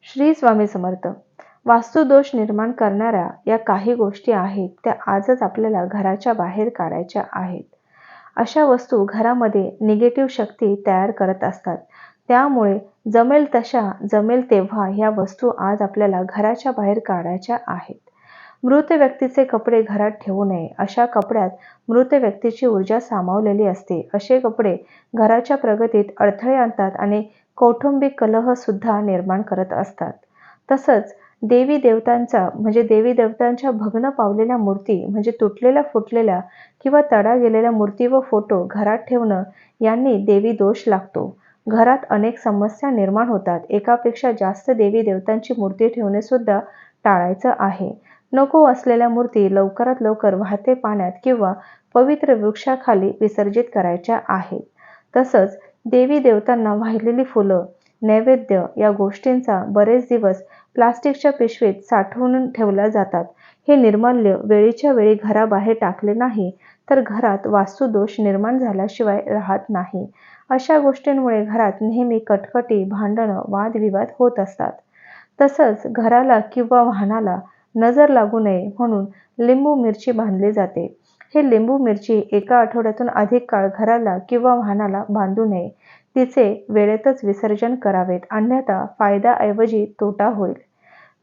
श्री स्वामी समर्थ. वास्तुदोष निर्माण करणाऱ्या या काही गोष्टी आहेत त्या आजच आपल्याला घराच्या बाहेर काढायच्या आहेत. अशा वस्तू घरामध्ये निगेटिव्ह शक्ती तयार करत असतात. त्यामुळे जमेल तशा जमेल तेव्हा ह्या वस्तू आज आपल्याला घराच्या बाहेर काढायच्या आहेत. मृत व्यक्तीचे कपडे घरात ठेवू नये. अशा कपड्यात मृत व्यक्तीची ऊर्जा सामावलेली असते. असे कपडे घराच्या प्रगतीत अडथळे आणतात आणि कौटुंबिक कलह सुद्धा निर्माण करत असतात. तसंच देवी देवतांच्या भग्न पावलेल्या मूर्ती म्हणजे तुटलेल्या फुटलेल्या किंवा तडा गेलेल्या मूर्ती व फोटो घरात ठेवणं यांनी देवी दोष लागतो. घरात अनेक समस्या निर्माण होतात. एकापेक्षा जास्त देवी देवतांची मूर्ती ठेवणे सुद्धा टाळायचं आहे. नको असलेल्या मूर्ती लवकरात लवकर वाहते पाण्यात किंवा पवित्र वृक्षाखाली विसर्जित करायच्या आहेत. तसंच देवी देवतांना वाहिलेली फुलं, नैवेद्य या गोष्टींचा बरेच दिवस प्लास्टिकच्या पिशवीत साठवून ठेवल्या जातात. हे निर्माल्य वेळीच्या वेळी घराबाहेर टाकले नाही तर घरात वास्तुदोष निर्माण झाल्याशिवाय राहत नाही. अशा गोष्टींमुळे घरात नेहमी कटकटी, भांडणं, वादविवाद होत असतात. तसंच घराला किंवा वाहनाला नजर लागू नये म्हणून लिंबू मिरची बांधली जाते. हे लिंबू मिरची एका आठवड्यातून अधिक काळ घराला किंवा वाहनाला बांधू नये. तिचे वेळेतच विसर्जन करावेत, अन्यथा फायद्याऐवजी तोटा होईल.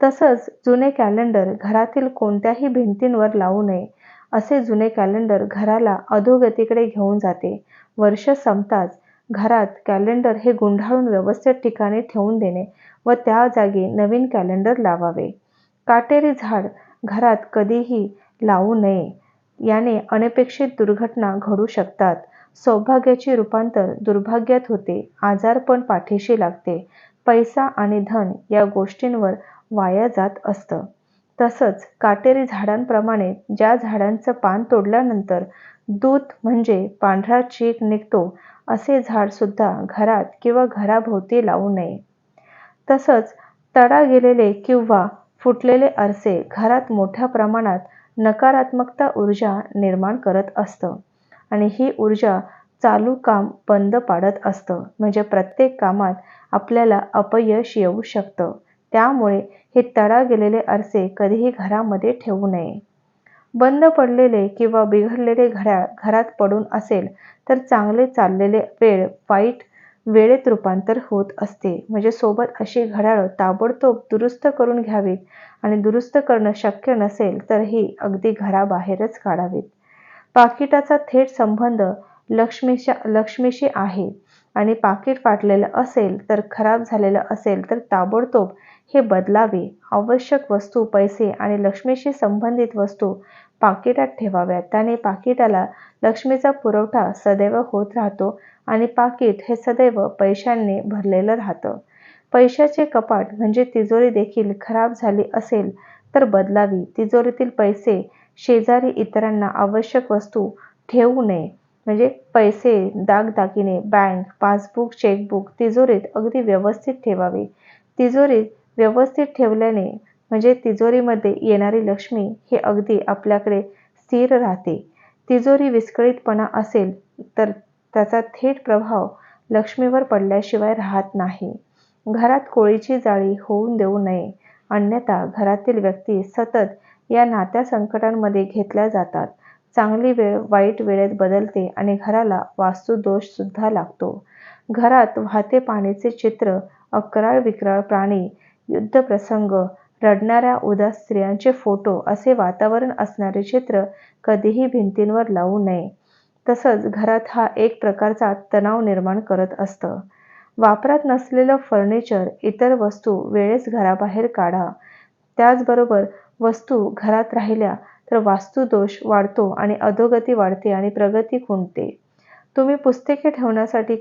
तसंच जुने कॅलेंडर घरातील कोणत्याही भिंतींवर लावू नये. असे जुने कॅलेंडर घराला अधोगतीकडे घेऊन जाते. वर्ष संपताच घरात कॅलेंडर हे गुंडाळून व्यवस्थित ठिकाणी ठेवून देणे व त्या जागी नवीन कॅलेंडर लावावे. काटेरी झाड घरात कधीही लावू नये. याने अनपेक्षित दुर्घटना घडू शकतात. सौभाग्याचे रूपांतर दुर्भाग्यात होते. आजारपण पाठीशी लागते. पैसा आणि धन या गोष्टींवर वाया जात असतं. तसंच काटेरी झाडांप्रमाणे ज्या झाडांचं पान तोडल्यानंतर दूत म्हणजे पांढरा चीक निघतो असे झाड सुद्धा घरात किंवा घराभोवती लावू नये. तसंच तडा गेलेले किंवा फुटलेले आरसे घरात मोठ्या प्रमाणात नकारात्मकता ऊर्जा निर्माण करत असतं आणि ही ऊर्जा चालू काम बंद पाडत असतं. म्हणजे प्रत्येक कामात आपल्याला अपयश येऊ शकतं. त्यामुळे हे तडा गेलेले आरसे कधीही घरामध्ये ठेवू नये. बंद पडलेले किंवा बिघडलेले घड्याळ घरात पडून असेल तर चांगले चाललेले वेळ वाईट वेळेत रूपांतर होत असते. म्हणजे सोबत अशी घड्याळं ताबडतोब दुरुस्त करून घ्यावीत आणि दुरुस्त करणं शक्य नसेल तर ही अगदी घराबाहेरच काढावीत. पाकिटाचा थेट संबंध लक्ष्मीशी आहे आणि पाकिट फाटलेलं असेल तर खराब झालेलं असेल तर ताबडतोब हे बदलावे. आवश्यक वस्तू, पैसे आणि लक्ष्मीशी संबंधित वस्तू पाकिटात ठेवाव्यात. त्याने पाकिटाला लक्ष्मीचा पुरवठा सदैव होत राहतो आणि पाकिट हे सदैव पैशांनी भरलेलं राहतं. पैशाचे कपाट म्हणजे तिजोरी देखील खराब झाली असेल तर बदलावी. तिजोरीतील पैसे शेजारी इतरांना आवश्यक वस्तू ठेवू नये. म्हणजे पैसे, दागदागिने, बँक पासबुक, चेकबुक तिजोरीत अगदी व्यवस्थित ठेवावे. तिजोरीत व्यवस्थित ठेवल्याने म्हणजे तिजोरीमध्ये येणारी लक्ष्मी ही अगदी आपल्याकडे स्थिर राहते. तिजोरी विस्कळीतपणा असेल तर त्याचा थेट प्रभाव लक्ष्मीवर पडल्याशिवाय राहत नाही. घरात कोळीची जाळी होऊन देऊ नये, अन्यथा घरातील व्यक्ती सतत या नात्या संकटांमध्ये घेतल्या जातात. चांगली वेळ वाईट वेळेत बदलते आणि घराला वास्तुदोष सुद्धा लागतो. घरात वाहते पाण्याचे चित्र, अक्राळ विक्राळ प्राणी, युद्धप्रसंग, रडणाऱ्या उदास स्त्रियांचे फोटो असे वातावरण असणारे चित्र कधीही भिंतींवर लावू नये. तसंच घरात हा एक प्रकारचा तणाव निर्माण करत असतं. वापरात नसलेलं फर्निचर, इतर वस्तू वेळेस घराबाहेर काढा. त्याचबरोबर वस्तू घरात राहिल्या तर वास्तुदोष वाढतो आणि अधोगती वाढते आणि प्रगती खुंटते. तुम्ही पुस्तके ठेवण्यासाठी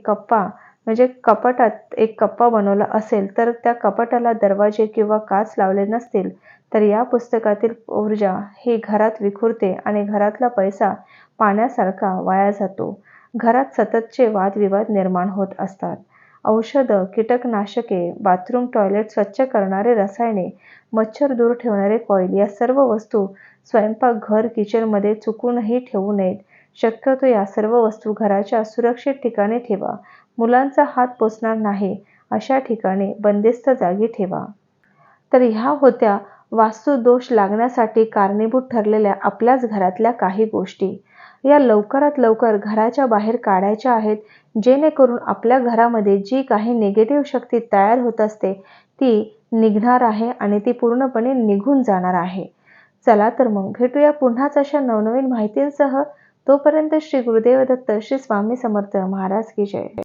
म्हणजे कपाटात एक कप्पा बनवला असेल तर त्या कपाटाला दरवाजे किंवा काच लावले नसतील तर या पुस्तकातील ऊर्जा ही घरात विखुरते आणि घरातला पैसा पाण्यासारखा वाया जातो. घरात सततचे वादविवाद निर्माण होत असतात. औषधं, कीटकनाशके, बाथरूम टॉयलेट स्वच्छ करणारे रसायने, मच्छर दूर ठेवणारे कॉईल या सर्व वस्तू स्वयंपाकघर किचनमध्ये चुकूनही ठेवू नयेत. शक्यतो या सर्व वस्तू घराच्या सुरक्षित ठिकाणी ठेवा. मुलांचा हात पोचणार नाही अशा ठिकाणी बंदिस्त जागी ठेवा. तर ह्या होत्या वास्तुदोष लागण्यासाठी कारणीभूत ठरलेल्या आपल्याच घरातल्या काही गोष्टी. या लवकरात लवकर घराच्या बाहेर काढायच्या आहेत, जेणेकरून आपल्या घरामध्ये जी काही निगेटिव्ह शक्ती तयार होत असते ती निघणार आहे आणि ती पूर्णपणे निघून जाणार आहे. चला तर मग भेटूया पुन्हाच अशा नवनवीन माहितींसह. तोपर्यंत श्री गुरुदेव दत्त, श्री स्वामी समर्थ महाराज की जय.